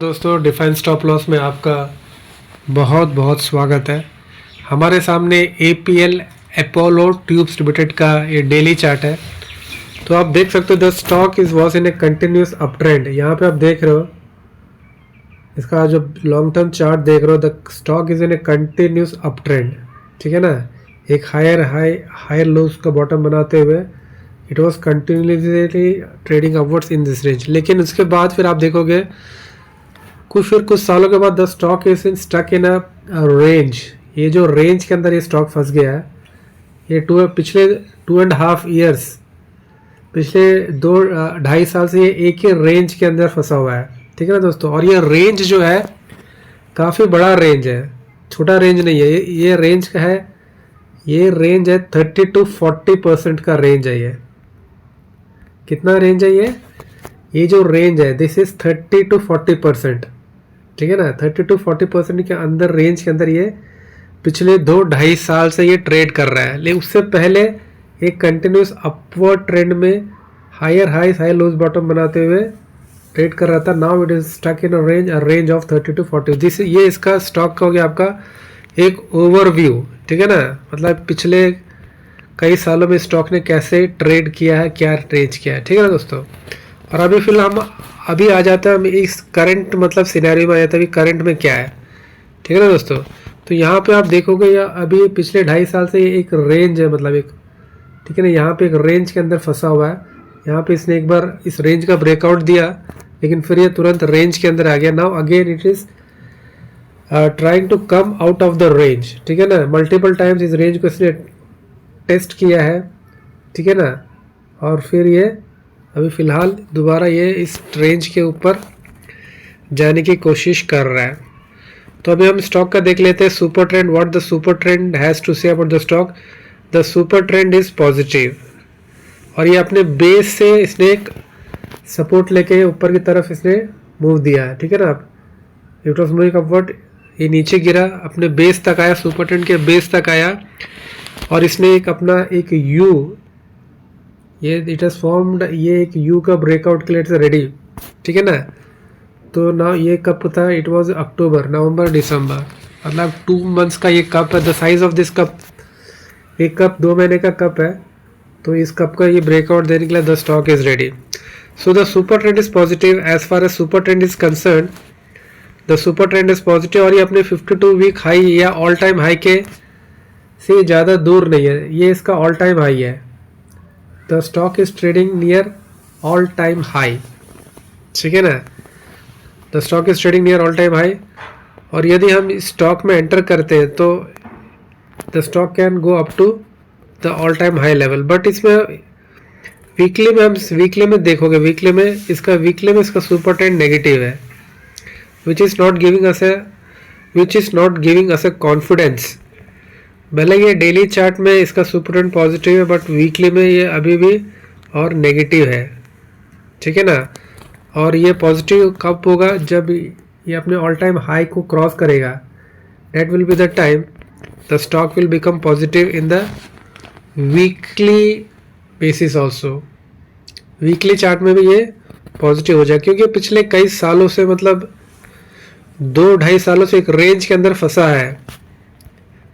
दोस्तों, define stop loss में आपका बहुत बहुत स्वागत है। हमारे सामने एपीएल अपोलो ट्यूब्स लिमिटेड का ये डेली चार्ट है। तो आप देख सकते हो the stock is was in a continuous up trend. यहाँ पे आप देख रहे हो इसका जो लॉन्ग टर्म चार्ट देख रहे हो, the stock is in a continuous up trend. ठीक है ना, एक हायर लोज का बॉटम बनाते हुए it was continuously trading upwards in this range. लेकिन उसके बाद फिर आप देखोगे कुछ सालों के बाद the stock is in stuck in a range. ये जो रेंज के अंदर ये स्टॉक फंस गया है, ये पिछले 2.5 ईयर्स, पिछले 2-2.5 साल से ये एक ही रेंज के अंदर फंसा हुआ है। ठीक है ना दोस्तों, और ये रेंज जो है काफ़ी बड़ा रेंज है, छोटा रेंज नहीं है। ये रेंज का है, ये रेंज है 30-40% का रेंज है। ये कितना रेंज है? ये जो रेंज है दिस इज 30-40%। ठीक है ना, 30-40% के अंदर रेंज के अंदर ये पिछले 2-2.5 साल से ये ट्रेड कर रहा है। लेकिन उससे पहले एक कंटिन्यूस अपवर्ड ट्रेंड में higher high high lows bottom बनाते हुए ट्रेड कर रहा था। Now it is stuck in a range of 30-40। This ये इसका स्टॉक का हो गया आपका एक ओवरव्यू। ठीक है ना, मतलब पिछले कई सालों में स्टॉक ने कैसे ट्रेड किया है, क्या ट्रेड किया है। ठीक है ना दोस्तों, और अभी फिलहाल हम अभी आ जाते हैं हम इस करंट मतलब सिनेरियो में आ जाता है अभी करंट में क्या है। ठीक है ना दोस्तों, तो यहाँ पे आप देखोगे या अभी पिछले 2.5 साल से ये एक रेंज है, मतलब एक, ठीक है ना, यहाँ पे एक रेंज के अंदर फंसा हुआ है। यहाँ पे इसने एक बार इस रेंज का ब्रेकआउट दिया, लेकिन फिर ये तुरंत रेंज के अंदर आ गया। Now again it is trying to come out of the range. ठीक है ना, मल्टीपल टाइम्स इस रेंज को इसने टेस्ट किया है। ठीक है ना, और फिर ये अभी फ़िलहाल दोबारा ये इस रेंज के ऊपर जाने की कोशिश कर रहा है। तो अभी हम स्टॉक का देख लेते हैं super trend. What the super trend has to say about the stock. The super trend is positive, और ये अपने बेस से इसने एक सपोर्ट लेके ऊपर की तरफ इसने मूव दिया है। ठीक है ना, इट वॉज मूविंग अपवर्ड, ये नीचे गिरा, अपने बेस तक आया, सुपर ट्रेंड के बेस तक आया, और इसने एक अपना एक यू, ये इट हैज़ फॉर्म्ड, ये एक यू का ब्रेकआउट के लिए इट्स रेडी। ठीक है ना, तो ना ये कप था, इट वाज अक्टूबर, नवंबर, दिसंबर, मतलब 2 मंथ्स का ये कप है। The size of this cup, एक कप 2 महीने का कप है, तो इस कप का ये ब्रेकआउट देने के लिए the stock is ready. So the super trend is positive as far as super trend is concern. The super trend is positive, और ये अपने 52 वीक हाई या ऑल टाइम हाई के से ज़्यादा दूर नहीं है, ये इसका ऑल टाइम हाई है। The stock is trading near all time high. ठीक है ना, the stock is trading near all time high, और यदि हम इस स्टॉक में एंटर करते हैं तो the stock can go up to the all time high level. But इसमें वीकली में, हम वीकली में देखोगे, वीकली में इसका सुपर ट्रेंड नेगेटिव है, which is not giving us A confidence. भले ये डेली चार्ट में इसका सुपर ट्रेंड पॉजिटिव है, बट वीकली में ये अभी भी और नेगेटिव है। ठीक है ना, और ये पॉजिटिव कब होगा? जब ये अपने ऑल टाइम हाई को क्रॉस करेगा, that will be the time the stock will become positive in the weekly basis also. Weekly chart में भी ये पॉजिटिव हो जाए, क्योंकि पिछले कई सालों से, मतलब 2-2.5 सालों से एक रेंज के अंदर फंसा है,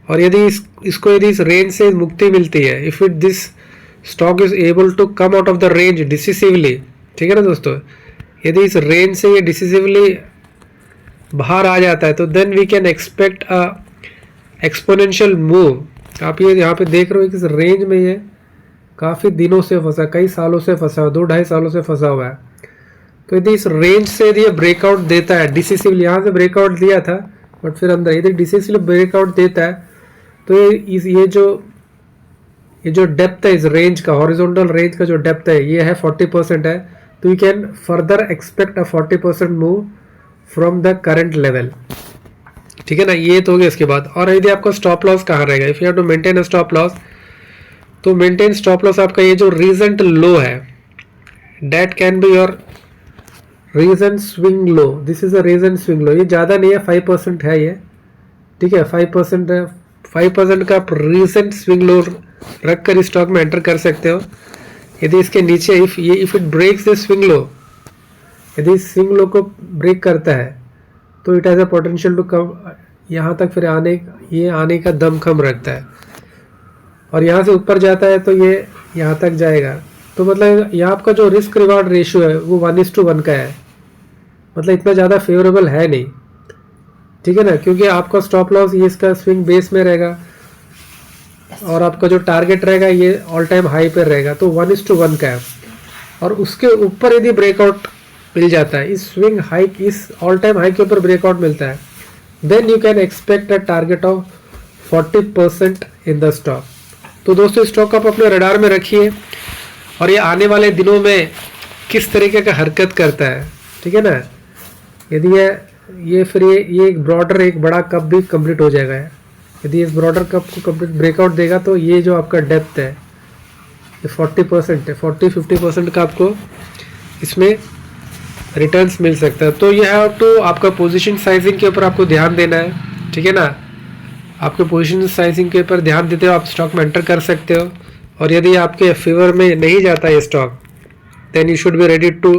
और यदि इसको यदि इस रेंज से मुक्ति मिलती है, if it this stock is able to come out of the range decisively. ठीक है ना दोस्तों, यदि इस रेंज से ये डिसिसिवली बाहर आ जाता है, तो then we can expect a exponential move. आप ये यहाँ पे देख रहे हो कि इस रेंज में ये काफ़ी दिनों से फंसा, कई सालों से फंसा हुआ, 2-2.5 सालों से फंसा हुआ है। तो यदि इस रेंज से यदि ये ब्रेकआउट देता है डिसिसिवली, यहाँ से ब्रेकआउट दिया था बट फिर अंदर यदि डिसिसिवली ब्रेकआउट देता है, तो ये जो डेप्थ है इस रेंज का, हॉरिजॉन्टल रेंज का जो डेप्थ है, ये है 40% है, तो you can further expect a 40% move from the current level. ठीक है ना, ये तो हो गया इसके बाद। और यदि आपका स्टॉप लॉस कहाँ रहेगा, if you have to maintain a stop loss, तो मेंटेन स्टॉप लॉस आपका ये जो रीसेंट लो है, that can be your recent swing low. This is a recent swing low, ये ज़्यादा नहीं है, 5% है ये। ठीक है, 5% है, 5% का आप रीसेंट स्विंग लो रख कर स्टॉक में एंटर कर सकते हो। यदि इसके नीचे if it breaks this swing low, यदि स्विंग लो को ब्रेक करता है तो it has a potential to come यहाँ तक, फिर ये आने का दम कम रखता है, और यहाँ से ऊपर जाता है तो ये यहाँ तक जाएगा। तो मतलब यहाँ आपका जो रिस्क रिवार्ड रेशियो है वो 1:1 का है, मतलब इतना ज़्यादा फेवरेबल है नहीं, ठीक है ना, क्योंकि आपका स्टॉप लॉस ये इसका स्विंग बेस में रहेगा और आपका जो टारगेट रहेगा ये ऑल टाइम हाई पर रहेगा, तो 1:1 का है। और उसके ऊपर यदि ब्रेकआउट मिल जाता है, इस स्विंग हाई, इस ऑल टाइम हाई के ऊपर ब्रेकआउट मिलता है, then you can expect a target of 40% in the stock. तो दोस्तों स्टॉक आप अपने रडार में रखिए और ये आने वाले दिनों में किस तरीके का हरकत करता है, ठीक है ना। यदि ये फिर ये एक ब्रॉडर, एक बड़ा कप भी कंप्लीट हो जाएगा। यदि इस ब्रॉडर कप को कंप्लीट ब्रेकआउट देगा तो ये जो आपका डेप्थ है ये 40% है, 40-50% का आपको इसमें रिटर्न्स मिल सकता है। तो यह हैव टू आपका पोजीशन साइजिंग के ऊपर आपको ध्यान देना है, ठीक है ना। आपके पोजीशन साइजिंग के ऊपर ध्यान देते हो आप स्टॉक में एंटर कर सकते हो, और यदि आपके फेवर में नहीं जाता ये stock, then you should be ready to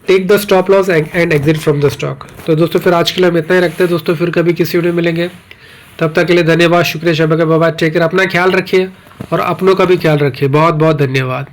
take the stop loss and exit from the stock. तो दोस्तों फिर आज के लिए हम इतना ही रखते हैं दोस्तों, फिर कभी किसी वीडियो में मिलेंगे, तब तक के लिए धन्यवाद, शुक्रिया, शबा, बाबा, टेक केयर, अपना ख्याल रखिए और अपनों का भी ख्याल रखिए। बहुत बहुत धन्यवाद।